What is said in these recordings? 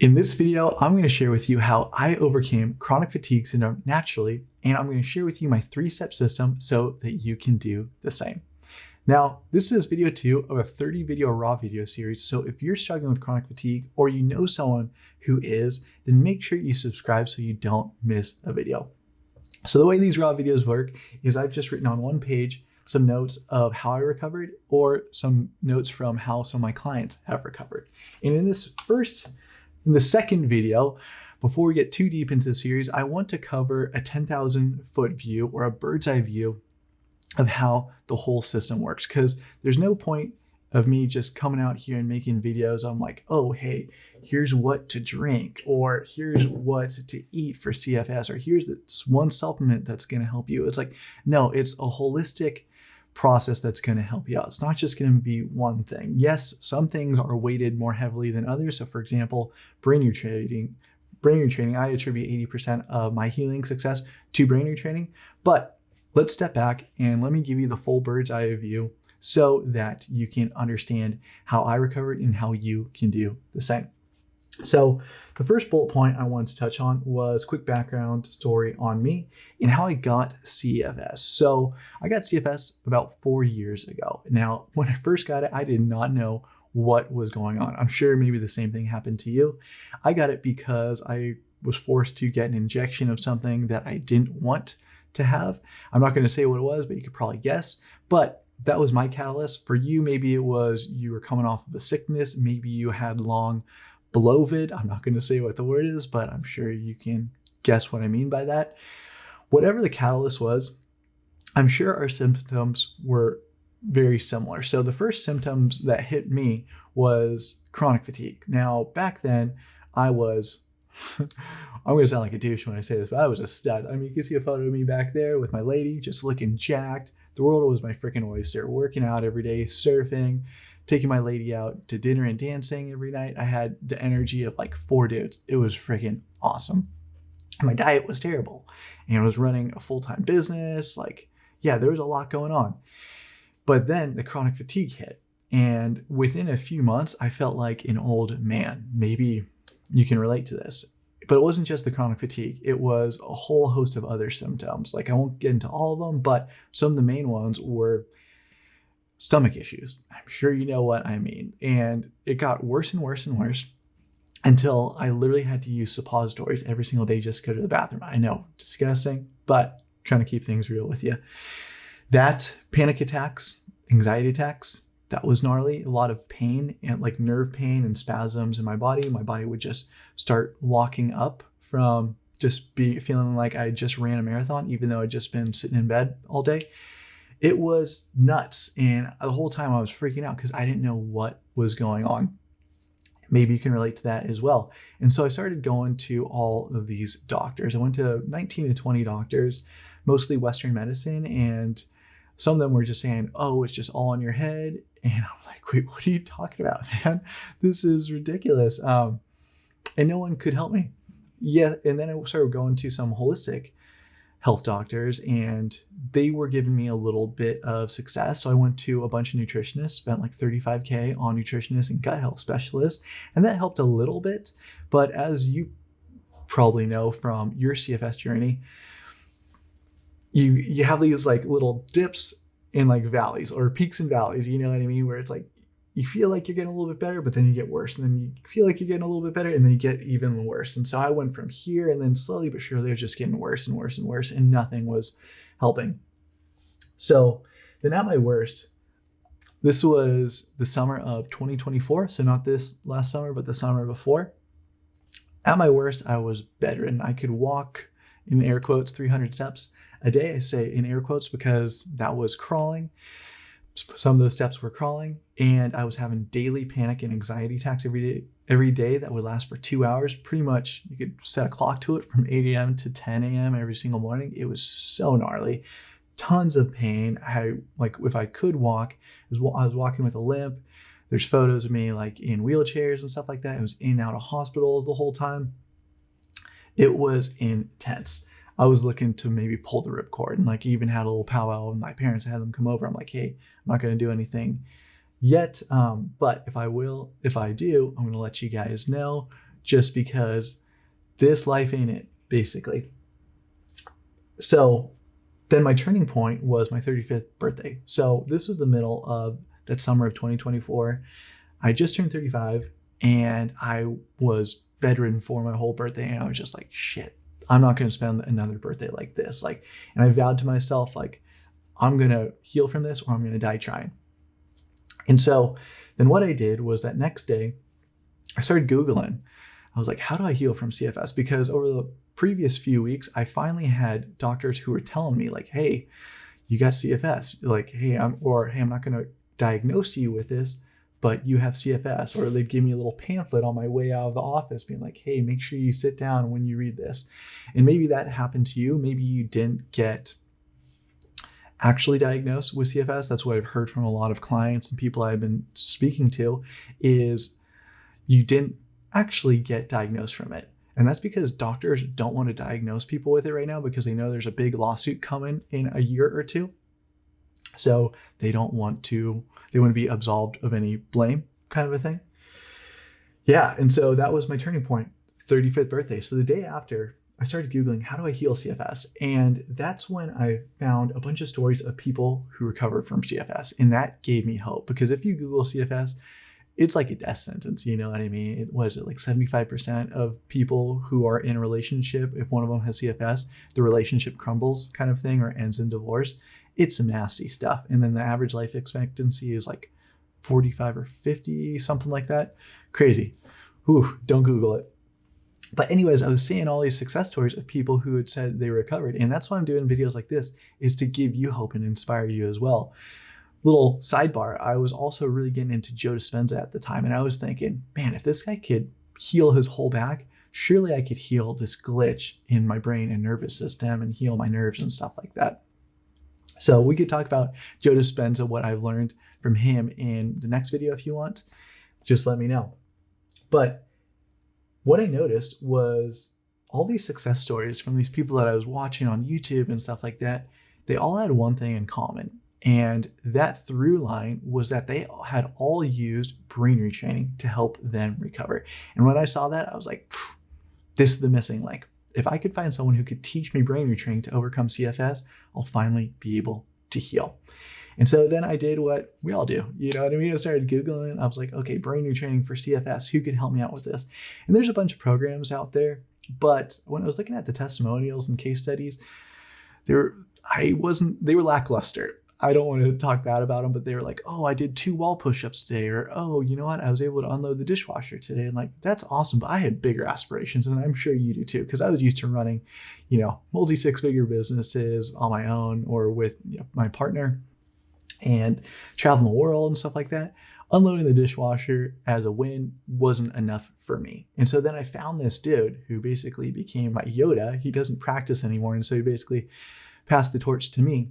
In this video, I'm going to share with you how I overcame chronic fatigue syndrome naturally, and I'm going to share with you my 3-step system so that you can do the same. Now, this is video 2 of a 30 video raw video series, so if you're struggling with chronic fatigue or you know someone who is, then make sure you subscribe so you don't miss a video. So the way these raw videos work is I've just written on one page some notes of how I recovered or some notes from how some of my clients have recovered. And in the second video, before we get too deep into the series, I want to cover a 10,000 foot view or a bird's eye view of how the whole system works. Because there's no point of me just coming out here and making videos. I'm like, oh, hey, here's what to drink, or here's what to eat for CFS, or here's this one supplement that's going to help you. It's like, no, it's a holistic process that's going to help you out. It's not just going to be one thing. Yes, some things are weighted more heavily than others. So for example, brain retraining, I attribute 80% of my healing success to brain retraining. But let's step back and let me give you the full bird's eye view so that you can understand how I recovered and how you can do the same. So the first bullet point I wanted to touch on was quick background story on me and how I got CFS. So I got CFS about 4 years ago. Now, when I first got it, I did not know what was going on. I'm sure maybe the same thing happened to you. I got it because I was forced to get an injection of something that I didn't want to have. I'm not going to say what it was, but you could probably guess. But that was my catalyst. For you, maybe it was you were coming off of a sickness. Maybe you had long bloated. I'm not going to say what the word is, but I'm sure you can guess what I mean by that. Whatever the catalyst was, I'm sure our symptoms were very similar. So the first symptoms that hit me was chronic fatigue. Now, back then, I was, I'm going to sound like a douche when I say this, but I was a stud. I mean, you can see a photo of me back there with my lady, just looking jacked. The world was my freaking oyster, working out every day, surfing, taking my lady out to dinner and dancing every night. I had the energy of like 4 dudes. It was freaking awesome. My diet was terrible. And I was running a full-time business. Like, yeah, there was a lot going on. But then the chronic fatigue hit. And within a few months, I felt like an old man. Maybe you can relate to this. But it wasn't just the chronic fatigue. It was a whole host of other symptoms. Like, I won't get into all of them, but some of the main ones were stomach issues. I'm sure you know what I mean. And it got worse and worse and worse until I literally had to use suppositories every single day just to go to the bathroom. I know, disgusting, but trying to keep things real with you. That, panic attacks, anxiety attacks, that was gnarly. A lot of pain and like nerve pain and spasms in my body. My body would just start locking up from just feeling like I just ran a marathon, even though I'd just been sitting in bed all day. It was nuts. And the whole time I was freaking out because I didn't know what was going on. Maybe you can relate to that as well. And so I started going to all of these doctors. I went to 19 to 20 doctors, mostly Western medicine. And some of them were just saying, oh, it's just all in your head. And I'm like, wait, what are you talking about, man? This is ridiculous. And no one could help me. Yeah. And then I started going to some holistic health doctors, and they were giving me a little bit of success. So I went to a bunch of nutritionists, spent like $35K on nutritionists and gut health specialists, and that helped a little bit. But as you probably know from your CFS journey, you have these like little dips and like valleys or peaks and valleys, you know what I mean? Where it's like, you feel like you're getting a little bit better, but then you get worse. And then you feel like you're getting a little bit better, and then you get even worse. And so I went from here, and then slowly but surely it was just getting worse and worse and worse, and nothing was helping. So then at my worst, this was the summer of 2024. So not this last summer, but the summer before. At my worst, I was bedridden. I could walk, in air quotes, 300 steps a day. I say in air quotes because that was crawling. Some of those steps were crawling, and I was having daily panic and anxiety attacks every day that would last for 2 hours. Pretty much, you could set a clock to it from 8 a.m. to 10 a.m. every single morning. It was so gnarly. Tons of pain. If I could walk, I was walking with a limp. There's photos of me like in wheelchairs and stuff like that. I was in and out of hospitals the whole time. It was intense. I was looking to maybe pull the ripcord, and like even had a little powwow with my parents. I had them come over. I'm like, hey, I'm not going to do anything yet. But if I do, I'm going to let you guys know just because this life ain't it, basically. So then my turning point was my 35th birthday. So this was the middle of that summer of 2024. I just turned 35 and I was bedridden for my whole birthday. And I was just like, shit, I'm not going to spend another birthday like this. And I vowed to myself, I'm going to heal from this or I'm going to die trying. And so then what I did was that next day, I started Googling. I was like, how do I heal from CFS? Because over the previous few weeks, I finally had doctors who were telling me hey, you got CFS. Hey, I'm not going to diagnose you with this, but you have CFS. Or they'd give me a little pamphlet on my way out of the office being like, hey, make sure you sit down when you read this. And maybe that happened to you. Maybe you didn't get actually diagnosed with CFS. That's what I've heard from a lot of clients and people I've been speaking to, is you didn't actually get diagnosed from it. And that's because doctors don't want to diagnose people with it right now because they know there's a big lawsuit coming in a year or two. So they want to be absolved of any blame, kind of a thing. Yeah. And so that was my turning point, 35th birthday. So the day after, I started Googling, how do I heal CFS? And that's when I found a bunch of stories of people who recovered from CFS. And that gave me hope, because if you Google CFS, it's like a death sentence, you know what I mean? It was 75% of people who are in a relationship, if one of them has CFS, the relationship crumbles, kind of thing, or ends in divorce. It's some nasty stuff. And then the average life expectancy is 45 or 50, something like that. Crazy. Whew, don't Google it. But anyways, I was seeing all these success stories of people who had said they recovered. And that's why I'm doing videos like this, is to give you hope and inspire you as well. Little sidebar, I was also really getting into Joe Dispenza at the time. And I was thinking, man, if this guy could heal his whole back, surely I could heal this glitch in my brain and nervous system and heal my nerves and stuff like that. So we could talk about Joe Dispenza, what I've learned from him in the next video if you want. Just let me know. But what I noticed was all these success stories from these people that I was watching on YouTube and stuff like that, they all had one thing in common. And that through line was that they had all used brain retraining to help them recover. And when I saw that, I was like, this is the missing link. If I could find someone who could teach me brain retraining to overcome CFS, I'll finally be able to heal. And so then I did what we all do. You know what I mean? I started Googling. I was like, okay, brain retraining for CFS. Who can help me out with this? And there's a bunch of programs out there. But when I was looking at the testimonials and case studies, they were lackluster. I don't want to talk bad about them, but they were like, oh, I did 2 wall push-ups today. Or, oh, you know what? I was able to unload the dishwasher today. And that's awesome. But I had bigger aspirations, and I'm sure you do too, because I was used to running, multi 6-figure businesses on my own or with my partner and traveling the world and stuff like that. Unloading the dishwasher as a win wasn't enough for me. And so then I found this dude who basically became my Yoda. He doesn't practice anymore. And so he basically passed the torch to me,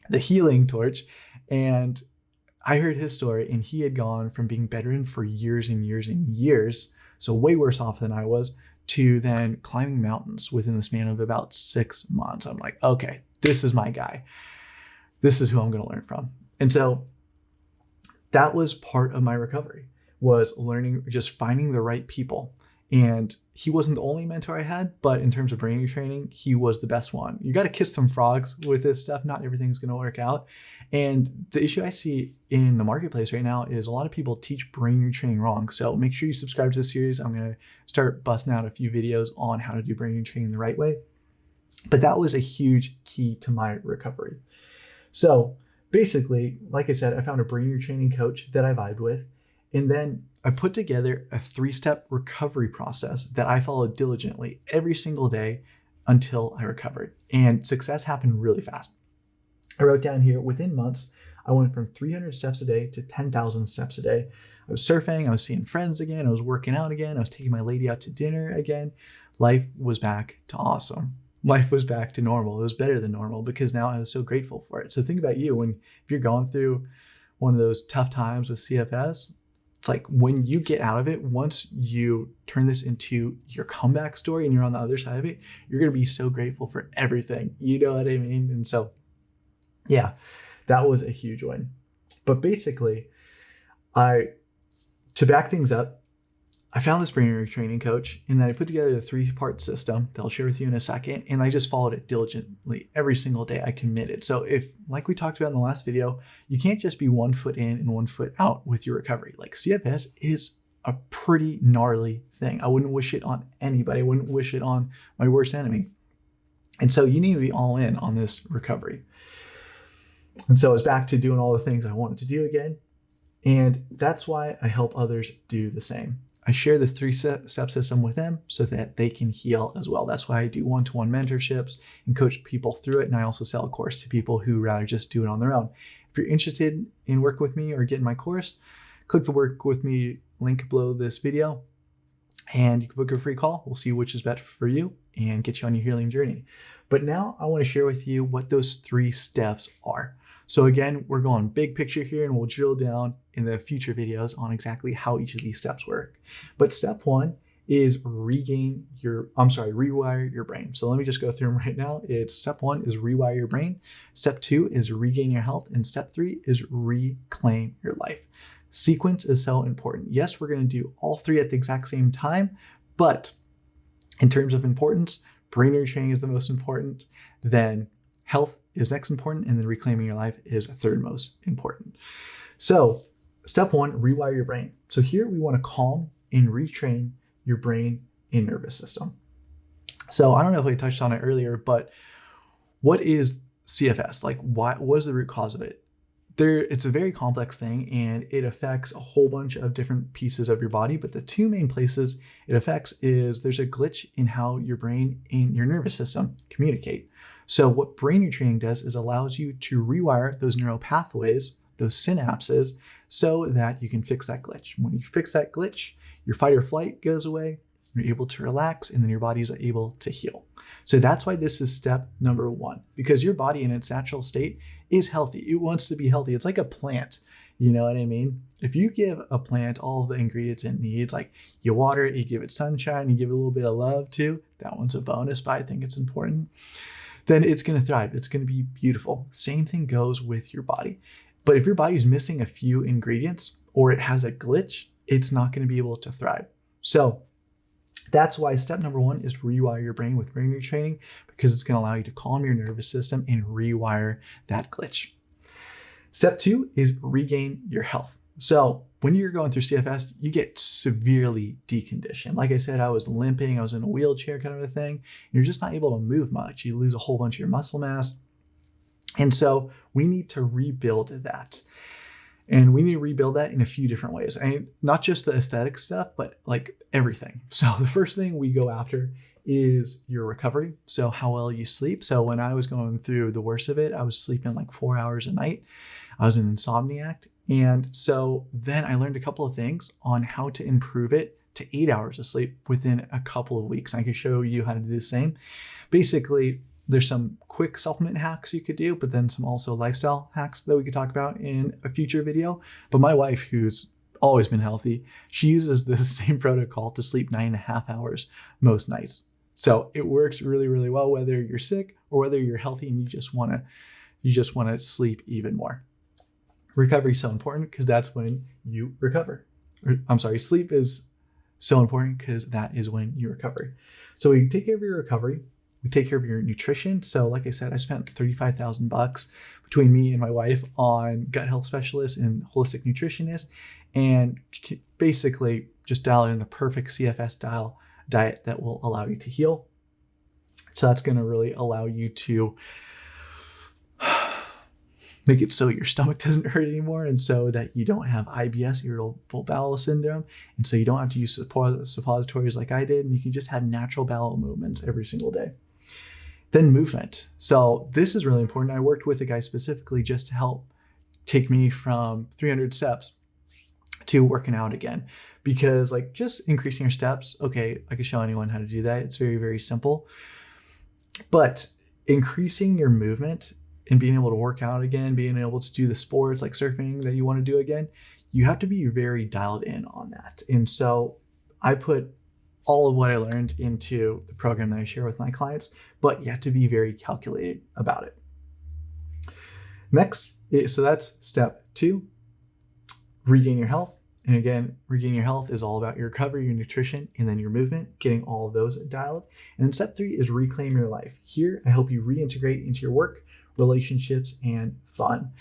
the healing torch. And I heard his story, and he had gone from being bedridden for years and years and years, so way worse off than I was, to then climbing mountains within the span of about 6 months. I'm like, okay, this is my guy. This is who I'm going to learn from. And so that was part of my recovery, was learning, just finding the right people. And he wasn't the only mentor I had, but in terms of brain retraining, he was the best one. You got to kiss some frogs with this stuff. Not everything's going to work out. And the issue I see in the marketplace right now is a lot of people teach brain retraining wrong. So make sure you subscribe to the series. I'm going to start busting out a few videos on how to do brain retraining the right way. But that was a huge key to my recovery. So basically, like I said, I found a brain retraining coach that I vibed with. And then I put together a 3-step recovery process that I followed diligently every single day until I recovered. And success happened really fast. I wrote down here, within months, I went from 300 steps a day to 10,000 steps a day. I was surfing, I was seeing friends again, I was working out again, I was taking my lady out to dinner again. Life was back to awesome. Life was back to normal. It was better than normal because now I was so grateful for it. So think about you, if you're going through one of those tough times with CFS, it's like when you get out of it, once you turn this into your comeback story and you're on the other side of it, you're going to be so grateful for everything. You know what I mean? And so, yeah, that was a huge win. But basically, to back things up, I found this brain injury training coach, and then I put together the 3-part system that I'll share with you in a second. And I just followed it diligently every single day. I committed. So if, like we talked about in the last video, you can't just be 1 foot in and 1 foot out with your recovery. Like CFS is a pretty gnarly thing. I wouldn't wish it on anybody. I wouldn't wish it on my worst enemy. And so you need to be all in on this recovery. And so I was back to doing all the things I wanted to do again. And that's why I help others do the same. I share this 3-step system with them so that they can heal as well. That's why I do one-to-one mentorships and coach people through it. And I also sell a course to people who rather just do it on their own. If you're interested in working with me or getting my course, click the work with me link below this video and you can book a free call. We'll see which is best for you and get you on your healing journey. But now I want to share with you what those 3 steps are. So again, we're going big picture here and we'll drill down in the future videos on exactly how each of these steps work. But step 1 is rewire your brain. So let me just go through them right now. Step 1 is rewire your brain. Step 2 is regain your health. And step 3 is reclaim your life. Sequence is so important. Yes, we're going to do all 3 at the exact same time, but in terms of importance, brain injury training is the most important, then health is next important, and then reclaiming your life is 3rd most important. So step 1, rewire your brain. So here we want to calm and retrain your brain and nervous system. So I don't know if I touched on it earlier, but what is CFS? Like what is the root cause of it? It's a very complex thing and it affects a whole bunch of different pieces of your body, but the 2 main places it affects is there's a glitch in how your brain and your nervous system communicate. So what brain retraining does is allows you to rewire those neural pathways, those synapses, so that you can fix that glitch. When you fix that glitch, your fight or flight goes away, you're able to relax, and then your body is able to heal. So that's why this is step number 1, because your body in its natural state is healthy. It wants to be healthy. It's like a plant. You know what I mean? If you give a plant all the ingredients it needs, like you water it, you give it sunshine, you give it a little bit of love too, that one's a bonus, but I think it's important, then it's going to thrive. It's going to be beautiful. Same thing goes with your body. But if your body is missing a few ingredients or it has a glitch, it's not going to be able to thrive. So that's why step number 1 is rewire your brain with brain retraining, because it's going to allow you to calm your nervous system and rewire that glitch. Step 2 is regain your health. So when you're going through CFS, you get severely deconditioned. Like I said, I was limping, I was in a wheelchair kind of a thing. You're just not able to move much. You lose a whole bunch of your muscle mass. And so we need to rebuild that. And we need to rebuild that in a few different ways. And not just the aesthetic stuff, but like everything. So the first thing we go after is your recovery. So how well you sleep. So when I was going through the worst of it, I was sleeping like 4 hours a night. I was an insomniac. And so then I learned a couple of things on how to improve it to 8 hours of sleep within a couple of weeks. I can show you how to do the same. Basically, there's some quick supplement hacks you could do, but then some also lifestyle hacks that we could talk about in a future video. But my wife, who's always been healthy, she uses the same protocol to sleep 9.5 hours most nights. So it works really, really well, whether you're sick or whether you're healthy and you just want to sleep even more. Recovery is so important because that's when you recover. Sleep is so important because that is when you recover. So we take care of your recovery. We take care of your nutrition. So like I said, I spent $35,000 between me and my wife on gut health specialists and holistic nutritionists, and basically just dial in the perfect CFS style diet that will allow you to heal. So that's going to really allow you to make it so your stomach doesn't hurt anymore, and so that you don't have IBS, irritable bowel syndrome, and so you don't have to use suppositories like I did, and you can just have natural bowel movements every single day. Then movement. So this is really important. I worked with a guy specifically just to help take me from 300 steps to working out again, because like just increasing your steps, okay, I could show anyone how to do that. It's very, very simple. But increasing your movement and being able to work out again, being able to do the sports like surfing that you want to do again, you have to be very dialed in on that. And so I put all of what I learned into the program that I share with my clients, but you have to be very calculated about it. Next, so that's step 2, regain your health. And again, regaining your health is all about your recovery, your nutrition, and then your movement, getting all of those dialed. And then step 3 is reclaim your life. Here, I help you reintegrate into your work, relationships, and fun.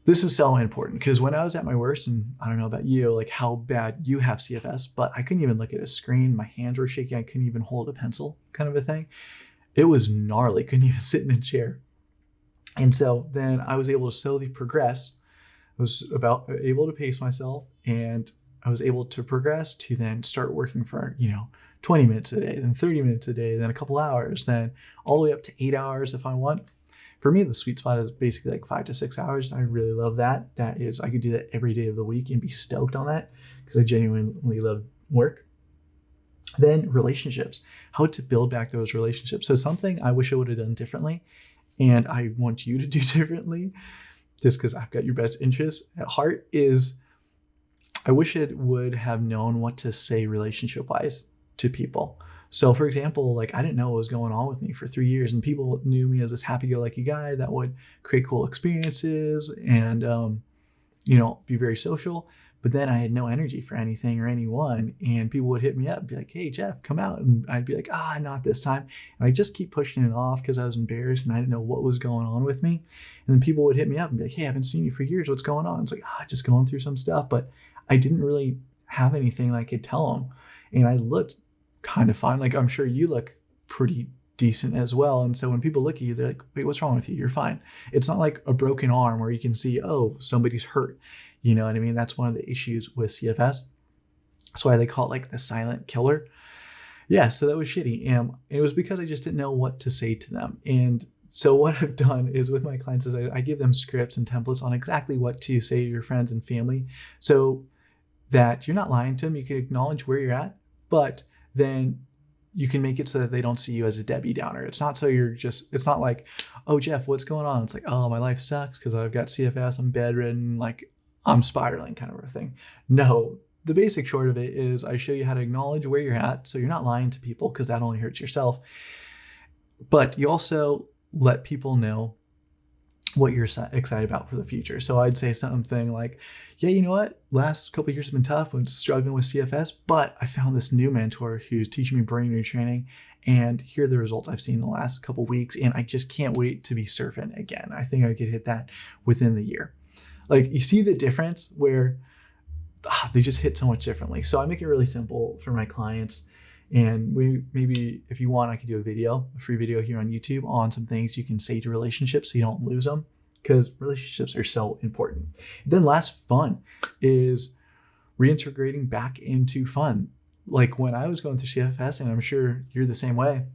This is so important because when I was at my worst, and I don't know about you, like how bad you have CFS, but I couldn't even look at a screen. My hands were shaking. I couldn't even hold a pencil, kind of a thing. It was gnarly. Couldn't even sit in a chair. And so then I was able to slowly progress. I was able to pace myself, and I was able to progress to then start working for, 20 minutes a day, then 30 minutes a day, then a couple hours, then all the way up to 8 hours if I want. For me, the sweet spot is basically like 5 to 6 hours. I really love that. That is, I could do that every day of the week and be stoked on that because I genuinely love work. Then relationships, how to build back those relationships. So something I wish I would have done differently, and I want you to do differently, just because I've got your best interests at heart, is I wish it would have known what to say relationship-wise to people. So for example, like I didn't know what was going on with me for 3 years, and people knew me as this happy-go-lucky guy that would create cool experiences and, be very social. But then I had no energy for anything or anyone, and people would hit me up and be like, hey, Jeff, come out. And I'd be like, not this time. And I just keep pushing it off because I was embarrassed and I didn't know what was going on with me. And then people would hit me up and be like, hey, I haven't seen you for years. What's going on? It's like, just going through some stuff. But I didn't really have anything that I could tell them. And I looked kind of fine. Like I'm sure you look pretty decent as well. And so when people look at you, they're like, wait, what's wrong with you? You're fine. It's not like a broken arm where you can see, somebody's hurt. You know what I mean? That's one of the issues with CFS. That's why they call it like the silent killer. Yeah, so that was shitty. And it was because I just didn't know what to say to them. And so what I've done is with my clients is I give them scripts and templates on exactly what to say to your friends and family so that you're not lying to them. You can acknowledge where you're at, but then you can make it so that they don't see you as a Debbie Downer. It's not so it's not like, oh, Jeff, what's going on? It's like, oh, my life sucks because I've got CFS, I'm bedridden, like I'm spiraling kind of a thing. No, the basic short of it is I show you how to acknowledge where you're at so you're not lying to people because that only hurts yourself. But you also let people know what you're excited about for the future. So I'd say something like, yeah, you know what? Last couple of years have been tough. I'm struggling with CFS, but I found this new mentor who's teaching me brain retraining, and here are the results I've seen in the last couple of weeks. And I just can't wait to be surfing again. I think I could hit that within the year. Like you see the difference where they just hit so much differently. So I make it really simple for my clients. And maybe if you want, I could do a free video here on YouTube on some things you can say to relationships so you don't lose them, because relationships are so important. Then last, fun is reintegrating back into fun. Like when I was going through CFS, and I'm sure you're the same way,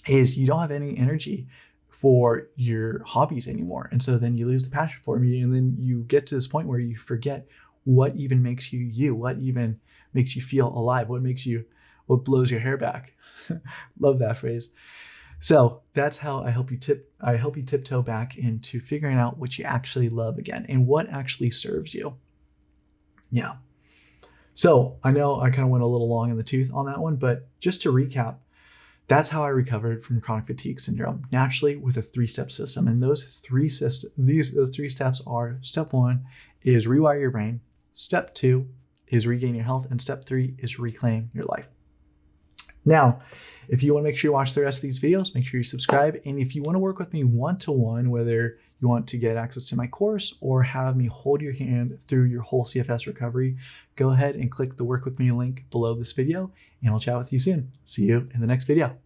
is you don't have any energy for your hobbies anymore. And so then you lose the passion for me. And then you get to this point where you forget what even makes you you, what even makes you feel alive, what blows your hair back. Love that phrase. So that's how I help you tiptoe back into figuring out what you actually love again and what actually serves you. Yeah. So I know I kind of went a little long in the tooth on that one, but just to recap, that's how I recovered from chronic fatigue syndrome naturally with a 3-step system. And those three steps are: step 1 is rewire your brain, step 2 is regain your health, and step 3 is reclaim your life. Now, if you want to make sure you watch the rest of these videos, make sure you subscribe. And if you want to work with me one-to-one, whether you want to get access to my course or have me hold your hand through your whole CFS recovery, go ahead and click the Work With Me link below this video, and I'll chat with you soon. See you in the next video.